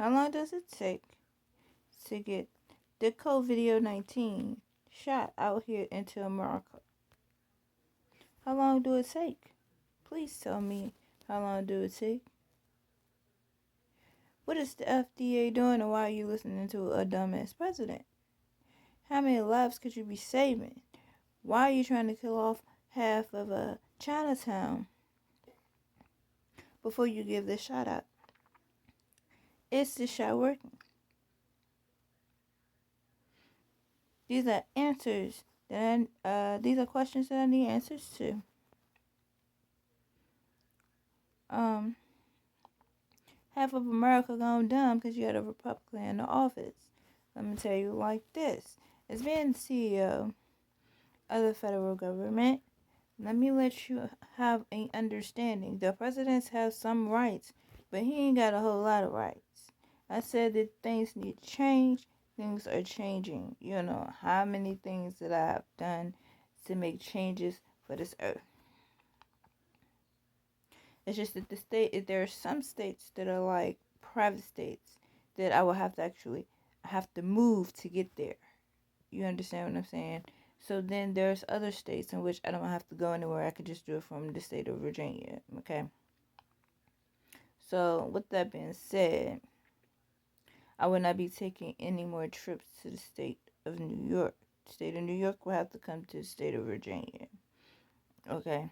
How long does it take to get the COVID-19 shot out here into America? How long do it take? Please tell me how long do it take? What is the FDA doing and why are you listening to a dumbass president? How many lives could you be saving? Why are you trying to kill off half of a Chinatown before you give this shot out? Is this shot working? These are answers these are questions that I need answers to. Half of America gone dumb because you had a Republican in the office. Let me tell you like this. As being the CEO of the federal government, let me let you have an understanding. The presidents have some rights, but he ain't got a whole lot of rights. I said that things need to change. Things are changing. You know how many things that I have done to make changes for this earth. It's just that there are some states that are like private states that I will have to move to get there. You understand what I'm saying? So then there's other states in which I don't have to go anywhere. I could just do it from the state of Virginia. Okay. So with that being said, I will not be taking any more trips to the state of New York. The state of New York will have to come to the state of Virginia. Okay.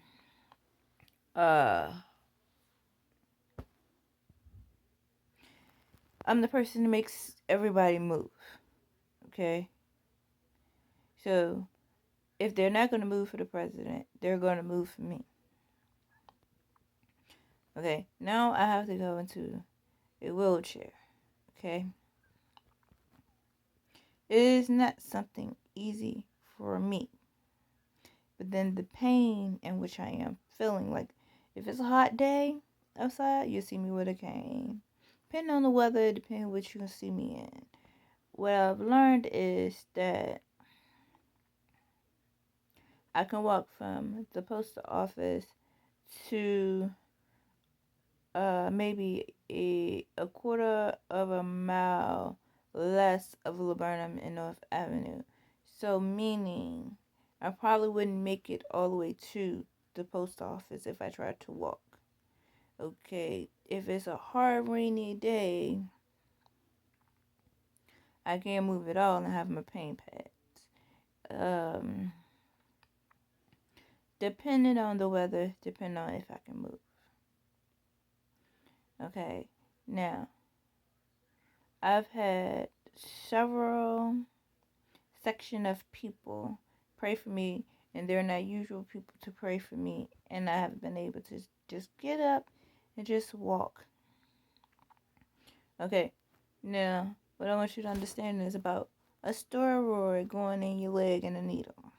I'm the person who makes everybody move. Okay. So if they're not going to move for the president, they're going to move for me. Okay. Now I have to go into a wheelchair. Okay. It is not something easy for me. But then the pain in which I am feeling, like if it's a hot day outside, you'll see me with a cane. Depending on the weather, depending on what you can see me in. What I've learned is that I can walk from the post office to maybe a quarter of a mile less of Laburnum and North Avenue. So meaning I probably wouldn't make it all the way to the post office if I tried to walk. Okay, if it's a hard rainy day, I can't move at all and have my pain pads. Depending on the weather, depending on if I can move. Okay, now I've had several section of people pray for me, and they're not usual people to pray for me, and I have been able to just get up and just walk. Okay, now what I want you to understand is about a steroid going in your leg and a needle.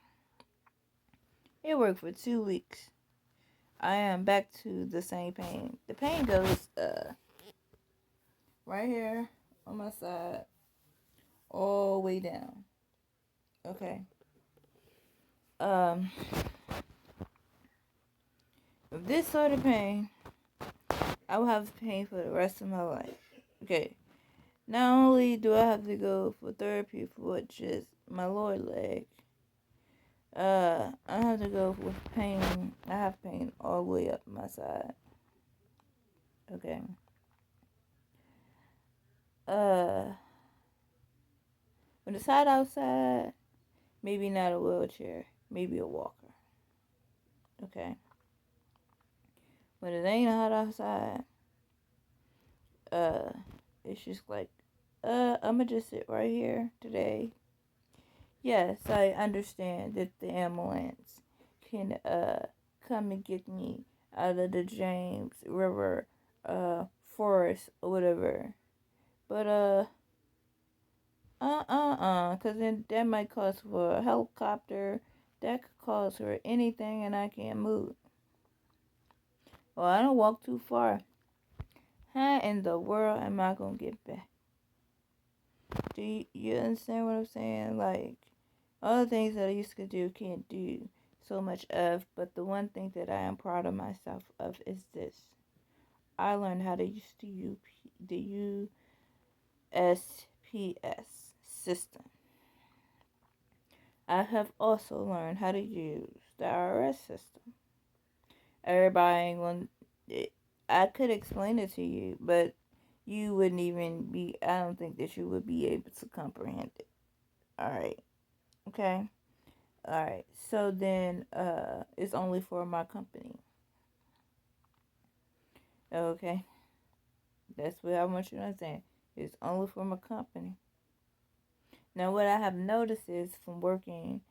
It worked for 2 weeks. I am back to the same pain. The pain goes right here on my side all the way down. Okay. With this sort of pain, I will have pain for the rest of my life. Okay. Not only do I have to go for therapy for just my lower leg, I have to go with pain. I have pain all the way up my side. Okay. When it's hot outside, maybe not a wheelchair, maybe a walker. Okay. When it ain't hot outside, it's just like, I'ma just sit right here today. Yes, I understand that the ambulance can come and get me out of the James River forest or whatever. But cause then that might cost for a helicopter. That could cost for anything, and I can't move. Well, I don't walk too far. How in the world am I gonna get back? Do you understand what I'm saying? Like, all the things that I used to do can't do so much of, but the one thing that I am proud of myself of is this. I learned how to use the SPS system. I have also learned how to use the IRS system. Everybody ain't going to, I could explain it to you, but you wouldn't even be, I don't think that you would be able to comprehend it. Alright, okay? Alright, so then it's only for my company. Okay? That's what I want you to understand. It's only for my company. Now, what I have noticed is from working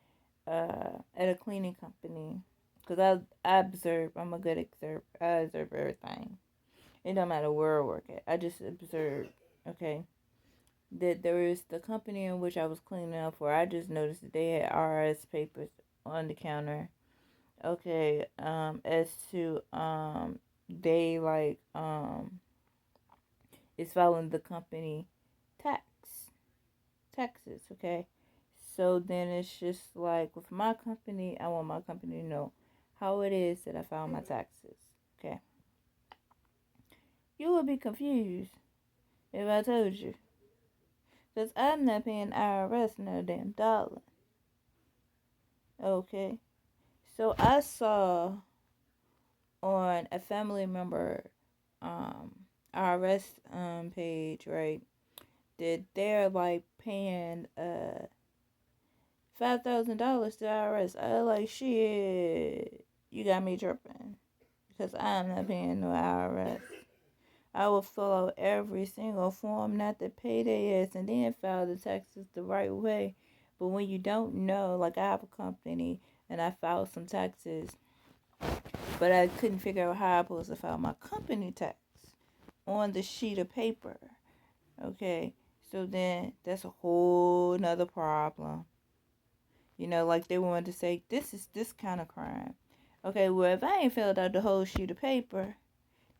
at a cleaning company, because I observe, I'm a good observer. I observe everything. It don't matter where I work at. I just observe, okay, that there is the company in which I was cleaning up for. I just noticed that they had RS papers on the counter. Okay, as to they like is following the company taxes. Okay, so then it's just like with my company, I want my company to know how it is that I file my taxes. Okay, you would be confused if I told you, because I'm not paying IRS no damn dollar. Okay, so I saw on a family member um IRS page, right, that they're like paying $5,000 to IRS. I like, shit, you got me tripping, because I'm not paying no IRS. I will fill out every single form not to pay their ass and then file the taxes the right way. But when you don't know, like I have a company and I filed some taxes, but I couldn't figure out how I was supposed to file my company tax on the sheet of paper. Okay, so then that's a whole nother problem. You know, like they wanted to say, this is this kind of crime. Okay, well, if I ain't filled out the whole sheet of paper,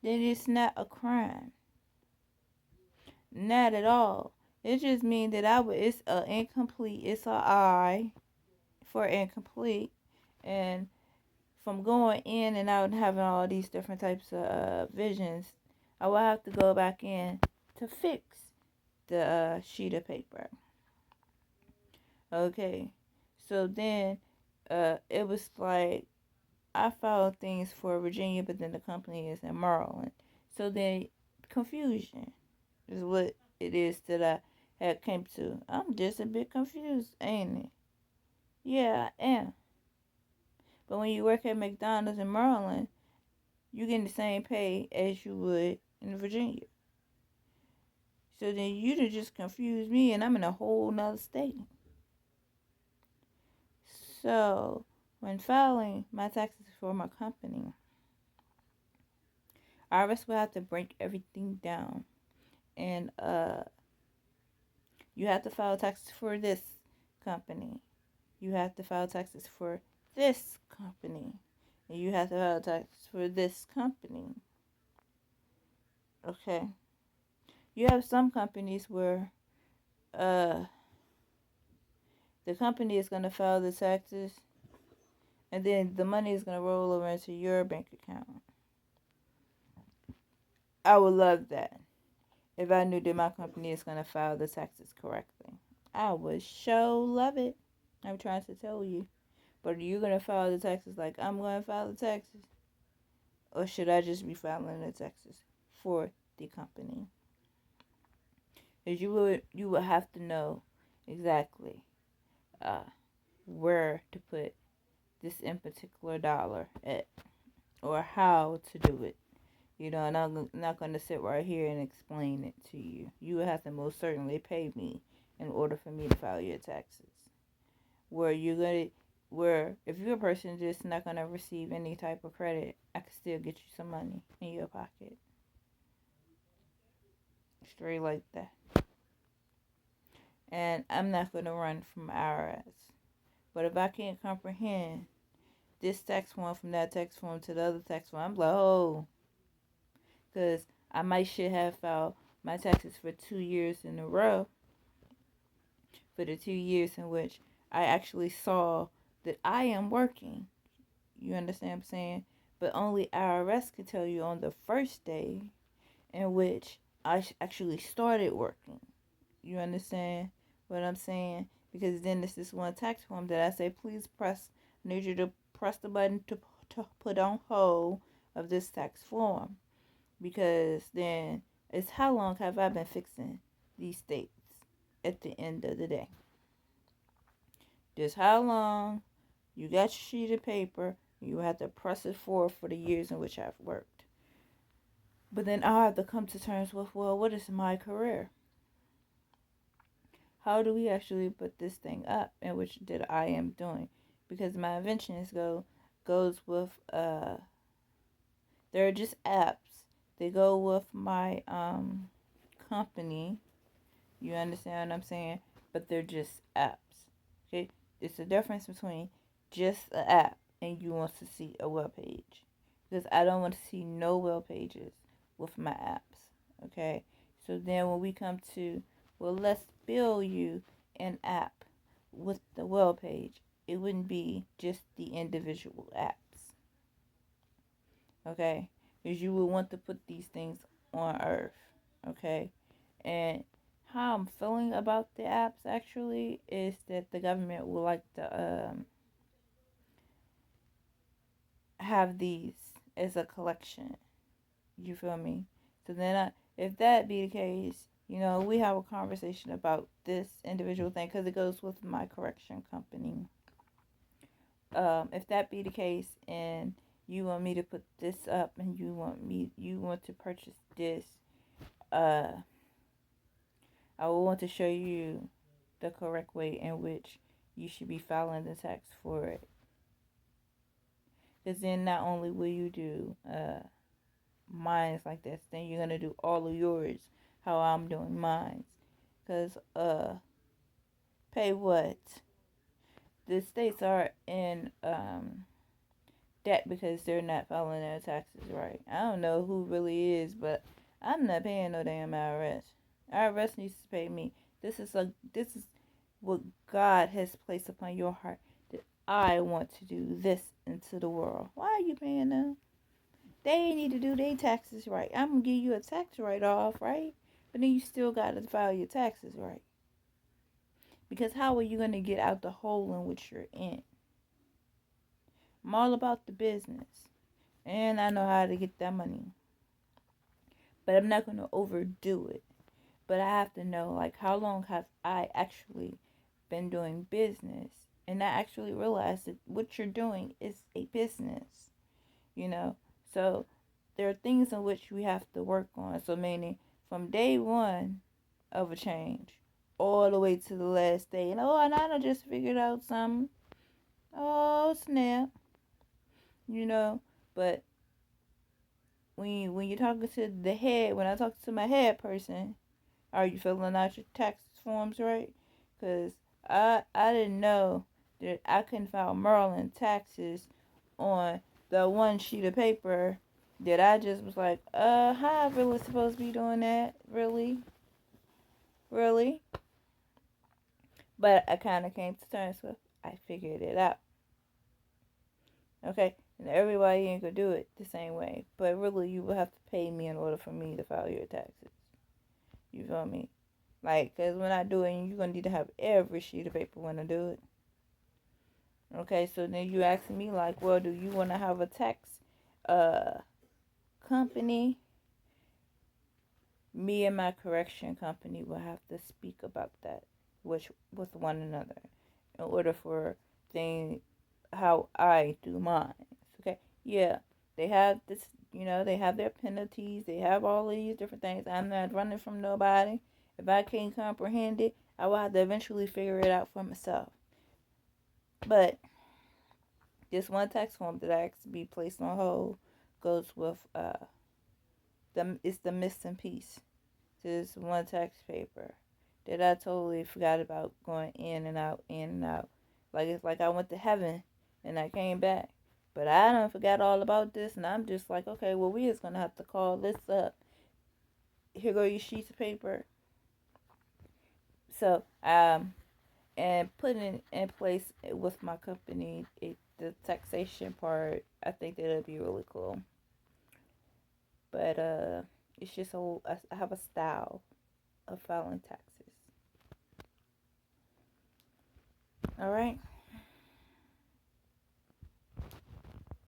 then it's not a crime. Not at all. It just means that it's a incomplete. It's a I for incomplete. And from going in and out and having all these different types of visions, I will have to go back in to fix the sheet of paper. Okay, so then it was like I filed things for Virginia, but then the company is in Maryland. So then confusion is what it is that I had came to. I'm just a bit confused, ain't it? Yeah, I am. But when you work at McDonald's in Maryland, you get the same pay as you would in Virginia. So then you just confuse me, and I'm in a whole nother state. So when filing my taxes for my company, IRS will have to break everything down, and you have to file taxes for this company. You have to file taxes for this company. And you have to file taxes for this company. Okay. You have some companies where uh the company is going to file the taxes and then the money is going to roll over into your bank account. I would love that if I knew that my company is going to file the taxes correctly. I would love it. I'm trying to tell you. But are you going to file the taxes like I'm going to file the taxes? Or should I just be filing the taxes for the company? Because you would have to know exactly uh, where to put this in particular dollar at, or how to do it. You know, and I'm not going to sit right here and explain it to you. You would have to most certainly pay me in order for me to file your taxes. Where if you're a person just not gonna receive any type of credit, I can still get you some money in your pocket. Straight like that. And I'm not gonna run from IRS. But if I can't comprehend this tax form from that tax form to the other tax form, I'm like, oh, because I might should have filed my taxes for 2 years in a row, for the 2 years in which I actually saw that I am working. You understand what I'm saying? But only IRS can tell you on the first day in which I actually started working. You understand what I'm saying? Because then this is one tax form that I say, please press, I need you to press the button to put on hold of this tax form. Because then it's how long have I been fixing these states at the end of the day? Just how long you got your sheet of paper, you have to press it forward for the years in which I've worked. But then I have to come to terms with, well, what is my career? How do we actually put this thing up, in which that I am doing? Because my inventions goes with they're just apps. They go with my company. You understand what I'm saying? But they're just apps. Okay? It's the difference between just an app and you want to see a web page. Because I don't want to see no web pages with my apps. Okay? So then when we come to, well, let's build you an app with the web page, it wouldn't be just the individual apps. Okay? Because you would want to put these things on Earth. Okay? And how I'm feeling about the apps actually is that the government would like to have these as a collection. You feel me? So then, if that be the case, we have a conversation about this individual thing because it goes with my correction company. If that be the case, and you want me to put this up, and you want to purchase this, I will want to show you the correct way in which you should be filing the tax for it. Because then not only will you do mines like this, then you're going to do all of yours how I'm doing mines. Because, pay what? The states are in debt because they're not filing their taxes right. I don't know who really is, but I'm not paying no damn IRS. IRS needs to pay me. This is what God has placed upon your heart, that I want to do this into the world. Why are you paying them? They need to do their taxes right. I'm going to give you a tax write-off, right? But then you still got to file your taxes right. Because how are you going to get out the hole in which you're in? I'm all about the business. And I know how to get that money. But I'm not going to overdo it. But I have to know, like, how long have I actually been doing business? And I actually realized that what you're doing is a business, So there are things in which we have to work on. So meaning from day one of a change all the way to the last day. And I just figured out something. Oh, snap. But when you're talking to the head, when I talk to my head person, are you filling out your tax forms right? Because I didn't know that I couldn't file Maryland taxes on the one sheet of paper that I just was like, how I really supposed to be doing that? Really? Really? But I kind of came to terms with, I figured it out. Okay? And everybody ain't gonna do it the same way. But really, you will have to pay me in order for me to file your taxes. You feel me? Like, because when I do it, you're going to need to have every sheet of paper when I do it. Okay, so then you asking me, like, well, do you want to have a tax company? Me and my correction company will have to speak about that with one another in order for things how I do mine. Okay, yeah, they have this, they have their penalties, they have all of these different things. I'm not running from nobody. If I can't comprehend it, I will have to eventually figure it out for myself. But this one tax form that I asked to be placed on hold goes with it's the missing piece to this one tax paper that I totally forgot about, going in and out, in and out. Like, it's like I went to heaven and I came back. But I done forgot all about this, and I'm just like, okay, well, we just gonna have to call this up. Here go your sheets of paper. So, and putting in place with my company, the taxation part, I think that'll be really cool. But it's just I have a style of filing taxes. All right?